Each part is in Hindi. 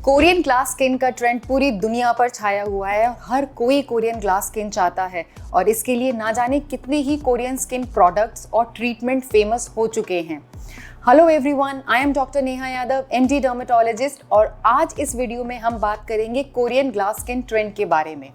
कोरियन ग्लास स्किन का ट्रेंड पूरी दुनिया पर छाया हुआ है और हर कोई कोरियन ग्लास स्किन चाहता है और इसके लिए ना जाने कितने ही कोरियन स्किन प्रोडक्ट्स और ट्रीटमेंट फेमस हो चुके हैं। Hello everyone, I am doctor Neha Yadav, MD dermatologist और आज इस वीडियो में हम बात करेंगे कोरियन ग्लास स्किन ट्रेंड के बारे में।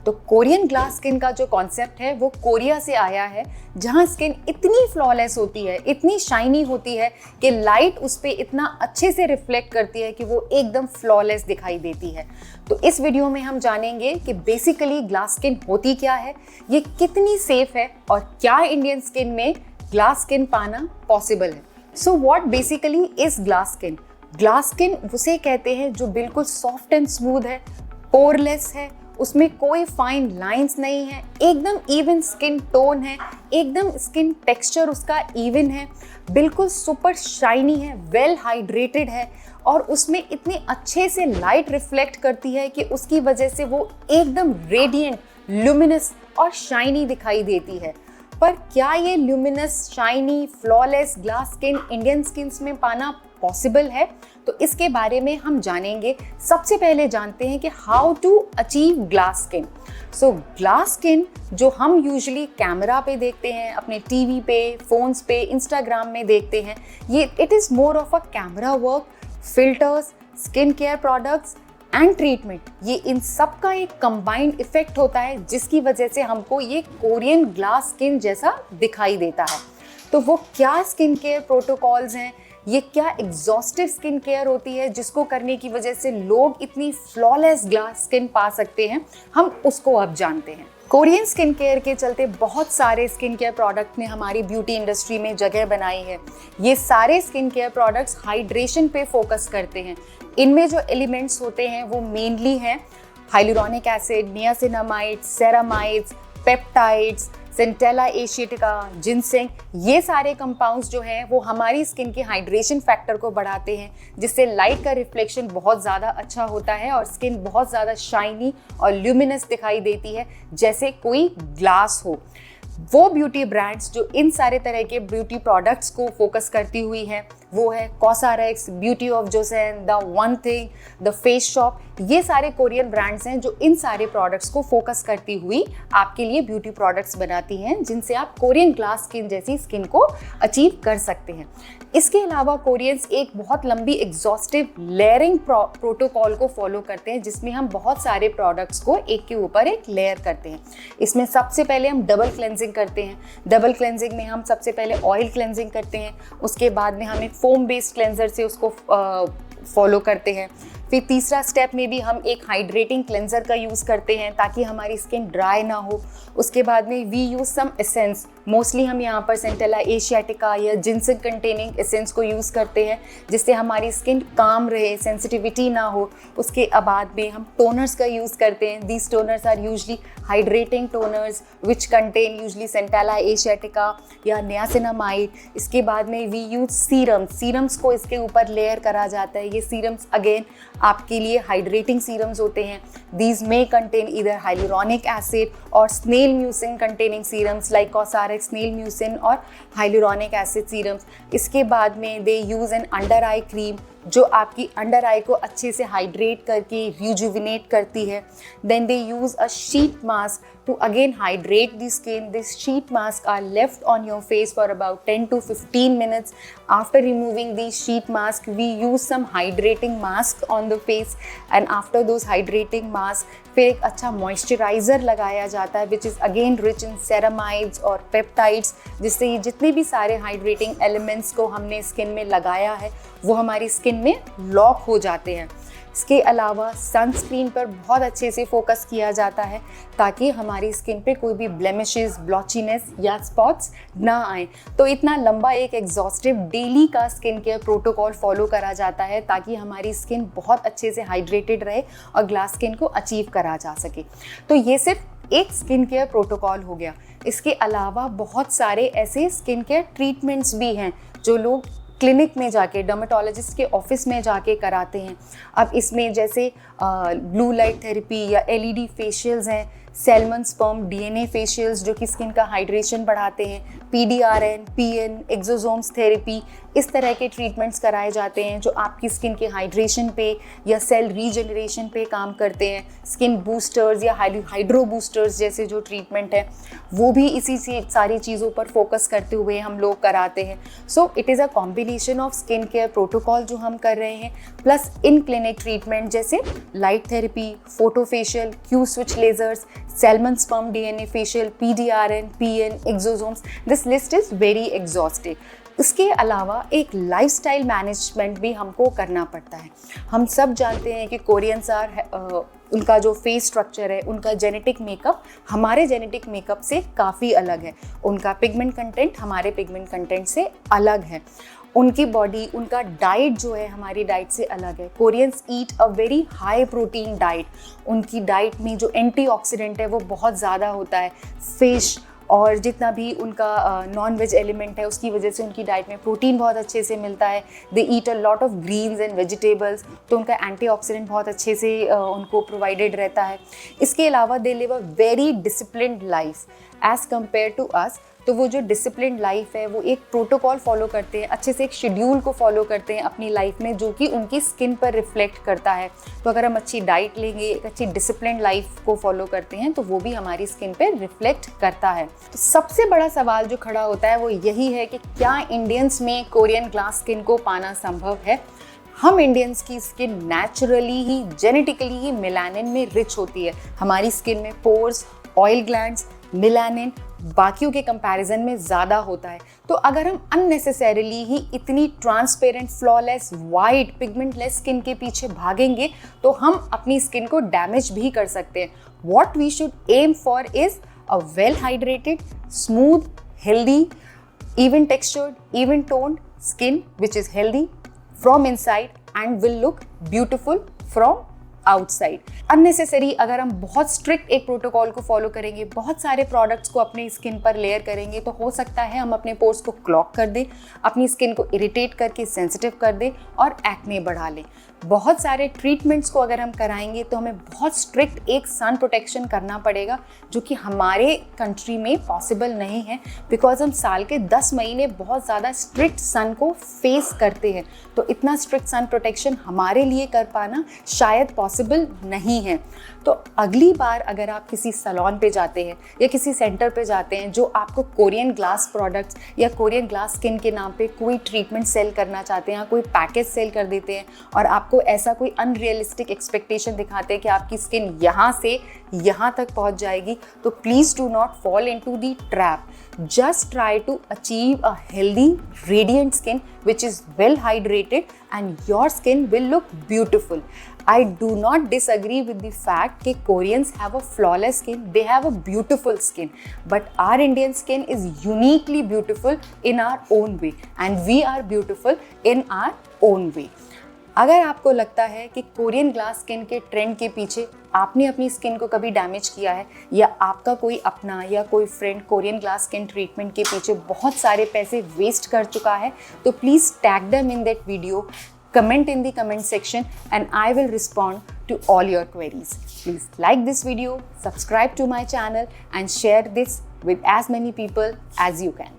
तो कोरियन ग्लास स्किन का जो कॉन्सेप्ट है वो कोरिया से आया है, जहां स्किन इतनी फ्लॉलेस होती है, इतनी शाइनी होती है कि लाइट उस पर इतना अच्छे से रिफ्लेक्ट करती है कि वो एकदम फ्लॉलेस दिखाई देती है। तो इस वीडियो में हम जानेंगे कि बेसिकली ग्लास स्किन होती क्या है, ये कितनी सेफ है और क्या इंडियन स्किन में ग्लास स्किन पाना पॉसिबल है। So what basically is glass skin? Glass skin उसे कहते हैं जो बिल्कुल सॉफ्ट एंड स्मूथ है, पोरलेस है, उसमें कोई फाइन लाइंस नहीं है, एकदम इवन स्किन टोन है, एकदम स्किन टेक्सचर उसका इवन है, बिल्कुल सुपर शाइनी है, वेल हाइड्रेटेड है और उसमें इतने अच्छे से लाइट रिफ्लेक्ट करती है कि उसकी वजह से वो एकदम रेडिएंट, ल्यूमिनस और शाइनी दिखाई देती है। पर क्या ये luminous, shiny, flawless glass skin Indian skins में पाना पॉसिबल है? तो इसके बारे में हम जानेंगे। सबसे पहले जानते हैं कि how to achieve glass skin. So glass skin जो हम यूजुअली कैमरा पे देखते हैं, अपने टीवी पे, फोन्स पे, इंस्टाग्राम में देखते हैं, ये it is more of a camera work, filters, skin care products and treatment, ये इन सब का एक कंबाइंड इफेक्ट होता है जिसकी वजह से हमको ये कोरियन ग्लास स्किन जैसा दिखाई देता है। तो वो क्या स्किन केयर प्रोटोकॉल्स हैं, ये क्या एग्जॉस्टिव स्किन केयर होती है जिसको करने की वजह से लोग इतनी फ्लॉलेस ग्लास स्किन पा सकते हैं, हम उसको अब जानते हैं। कोरियन स्किन केयर के चलते बहुत सारे स्किन केयर प्रोडक्ट ने हमारी ब्यूटी इंडस्ट्री में जगह बनाई है। ये सारे स्किन केयर प्रोडक्ट्स हाइड्रेशन पे फोकस करते हैं। इनमें जो एलिमेंट्स होते हैं वो मेनली हैं hyaluronic acid, niacinamide, ceramides, peptides, centella asiatica, ginseng. ये सारे कंपाउंड्स जो हैं वो हमारी स्किन के हाइड्रेशन फैक्टर को बढ़ाते हैं, जिससे लाइट का रिफ्लेक्शन बहुत ज़्यादा अच्छा होता है और स्किन बहुत ज़्यादा शाइनी और ल्यूमिनस दिखाई देती है, जैसे कोई ग्लास हो। वो ब्यूटी ब्रांड्स जो इन सारे तरह के ब्यूटी प्रोडक्ट्स को फोकस करती हुई हैं वो है COSRX, Beauty of Joseon, the One Thing, the Face Shop. ये सारे कोरियन ब्रांड्स हैं जो इन सारे प्रोडक्ट्स को फोकस करती हुई आपके लिए ब्यूटी प्रोडक्ट्स बनाती हैं, जिनसे आप कोरियन ग्लास स्किन जैसी स्किन को अचीव कर सकते हैं। इसके अलावा कोरियंस एक बहुत लंबी एग्जॉस्टिव लेयरिंग प्रोटोकॉल को फॉलो करते हैं, जिसमें हम बहुत सारे प्रोडक्ट्स को एक के ऊपर एक लेयर करते हैं। इसमें सबसे पहले हम डबल क्लेंजिंग करते हैं। डबल क्लेंजिंग में हम सबसे पहले ऑयल क्लेंजिंग करते हैं, उसके बाद में हम एक फोम बेस्ड क्लेंजर से उसको फॉलो करते हैं। फिर तीसरा स्टेप में भी हम एक हाइड्रेटिंग क्लेंजर का यूज़ करते हैं ताकि हमारी स्किन ड्राई ना हो। उसके बाद में we use some essence, mostly हम यहाँ पर सेंटेला एशियाटिका या जिनसेंग कंटेनिंग एसेंस को यूज़ करते हैं, जिससे हमारी स्किन काम रहे, सेंसिटिविटी ना हो। उसके बाद में हम टोनर्स का यूज़ करते हैं। These toners are usually hydrating toners which contain usually centella asiatica या नियासिनामाइड। इसके बाद में वी यूज सीरम्स को इसके ऊपर लेयर करा जाता है। ये सीरम्स अगेन आपके लिए हाइड्रेटिंग सीरम्स होते हैं। दीज मे कंटेन इधर हाइलुरोनिक एसिड और snail mucin containing serums like COSRX, snail mucin और हाइलुरोनिक एसिड सीरम्स। इसके बाद में they use an under eye cream जो आपकी अंडर आई को अच्छे से हाइड्रेट करके रिजुविनेट करती है। Then they use a sheet mask to again hydrate the skin. This sheet mask are left on your face for about 10 to 15 minutes. After removing the sheet mask, we use some hydrating mask on the face and after those hydrating mask फिर एक अच्छा मॉइस्चराइज़र लगाया जाता है which is again rich in ceramides और peptides, जिससे ये जितने भी सारे हाइड्रेटिंग एलिमेंट्स को हमने स्किन में लगाया है वो हमारी स्किन में लॉक हो जाते हैं। इसके अलावा सनस्क्रीन पर बहुत अच्छे से फोकस किया जाता है ताकि हमारी स्किन पे कोई भी ब्लेमिशेस, ब्लॉचीनेस या स्पॉट्स ना आए। तो इतना लंबा एक एग्जॉस्टिव डेली का स्किन केयर प्रोटोकॉल फॉलो करा जाता है ताकि हमारी स्किन बहुत अच्छे से हाइड्रेटेड रहे और ग्लास स्किन को अचीव करा जा सके। तो ये सिर्फ एक स्किन केयर प्रोटोकॉल हो गया। इसके अलावा बहुत सारे ऐसे स्किन केयर ट्रीटमेंट्स भी हैं जो लोग क्लिनिक में जाके, डर्मेटोलॉजिस्ट के ऑफिस में जाके कराते हैं। अब इसमें जैसे ब्लू लाइट थेरेपी या एलईडी फेशियल्स हैं, सैल्मन स्पर्म डीएनए फेशियल्स जो कि स्किन का हाइड्रेशन बढ़ाते हैं, PDRN, PN, एक्सोसोम्स थेरेपी, इस तरह के ट्रीटमेंट्स कराए जाते हैं जो आपकी स्किन के हाइड्रेशन पे या सेल रीजनरेशन पे काम करते हैं। स्किन बूस्टर्स या हाइड्रो बूस्टर्स जैसे जो ट्रीटमेंट है वो भी इसी सारी चीज़ों पर फोकस करते हुए हम लोग कराते हैं। So it is a combination of skin care protocol जो हम कर रहे हैं प्लस इन क्लिनिक ट्रीटमेंट जैसे light therapy, photo facial, Q switch lasers, salmon sperm DNA facial, PDRN, PN, exosomes. This list is very exhaustive. इसके अलावा एक लाइफस्टाइल मैनेजमेंट भी हमको करना पड़ता है। हम सब जानते हैं कि कोरियंस उनका जो फेस स्ट्रक्चर है, उनका जेनेटिक मेकअप हमारे जेनेटिक मेकअप से काफ़ी अलग है। उनका पिगमेंट कंटेंट हमारे पिगमेंट कंटेंट से अलग है। उनकी बॉडी, उनका डाइट जो है हमारी डाइट से अलग है। Koreans eat a very high protein diet. उनकी डाइट में जो एंटीऑक्सीडेंट है वो बहुत ज़्यादा होता है। फिश और जितना भी उनका नॉन वेज एलिमेंट है उसकी वजह से उनकी डाइट में प्रोटीन बहुत अच्छे से मिलता है। They eat a lot of greens and vegetables, तो उनका एंटीऑक्सीडेंट बहुत अच्छे से उनको प्रोवाइडेड रहता है। इसके अलावा they live a very disciplined life as compared to us. तो वो जो डिसिप्लिन्ड लाइफ है वो एक प्रोटोकॉल फॉलो करते हैं, अच्छे से एक शेड्यूल को फॉलो करते हैं अपनी लाइफ में जो कि उनकी स्किन पर रिफ्लेक्ट करता है। तो अगर हम अच्छी डाइट लेंगे, एक अच्छी डिसिप्लिन्ड लाइफ को फॉलो करते हैं तो वो भी हमारी स्किन पर रिफ्लेक्ट करता है। तो सबसे बड़ा सवाल जो खड़ा होता है वो यही है कि क्या इंडियंस में कोरियन ग्लास स्किन को पाना संभव है? हम इंडियंस की स्किन नेचुरली ही, जेनेटिकली ही मेलानिन में रिच होती है। हमारी स्किन में पोर्स, ऑयल ग्लैंड्स, मेलानिन बाकियों के कंपैरिजन में ज़्यादा होता है। तो अगर हम अननेसेसरीली ही इतनी ट्रांसपेरेंट, फ्लॉलेस, वाइट, पिगमेंटलेस स्किन के पीछे भागेंगे तो हम अपनी स्किन को डैमेज भी कर सकते हैं। What we should aim for is a well hydrated, smooth, healthy, even textured, even toned skin which is healthy from inside and will look beautiful from outside. Unnecessary अगर हम बहुत स्ट्रिक्ट एक प्रोटोकॉल को फॉलो करेंगे, बहुत सारे प्रोडक्ट्स को अपनी स्किन पर लेयर करेंगे तो हो सकता है हम अपने पोर्स को क्लॉग कर दें, अपनी स्किन को इरिटेट करके सेंसिटिव कर दें और एक्ने बढ़ा लें। बहुत सारे ट्रीटमेंट्स को अगर हम कराएंगे तो हमें बहुत स्ट्रिक्ट एक सन प्रोटेक्शन करना पड़ेगा जो कि हमारे कंट्री में पॉसिबल नहीं है, बिकॉज हम साल के 10 महीने बहुत ज़्यादा स्ट्रिक्ट सन को फेस करते हैं। तो इतना स्ट्रिक्ट सन प्रोटेक्शन हमारे लिए कर पाना शायद पॉसिबल नहीं है। तो अगली बार अगर आप किसी सैलून पे जाते हैं या किसी सेंटर पे जाते हैं जो आपको कोरियन ग्लास प्रोडक्ट्स या कोरियन ग्लास स्किन के नाम पे कोई ट्रीटमेंट सेल करना चाहते हैं या कोई पैकेज सेल कर देते हैं और आपको ऐसा कोई अनरियलिस्टिक एक्सपेक्टेशन दिखाते हैं कि आपकी स्किन यहाँ से यहाँ तक पहुँच जाएगी, तो please do not fall into the trap. Just try to achieve a healthy, radiant skin which is well hydrated and your skin will look beautiful. I do not disagree with the fact that Koreans have a flawless skin, they have a beautiful skin. But our Indian skin is uniquely beautiful in our own way and we are beautiful in our own way. अगर आपको लगता है कि कोरियन ग्लास स्किन के ट्रेंड के पीछे आपने अपनी स्किन को कभी डैमेज किया है या आपका कोई अपना या कोई friend Korean glass skin treatment के पीछे बहुत सारे पैसे वेस्ट कर चुका है, तो please tag them in that video, comment in the comment section and I will respond to all your queries. Please like this video, subscribe to my channel and share this with as many people as you can.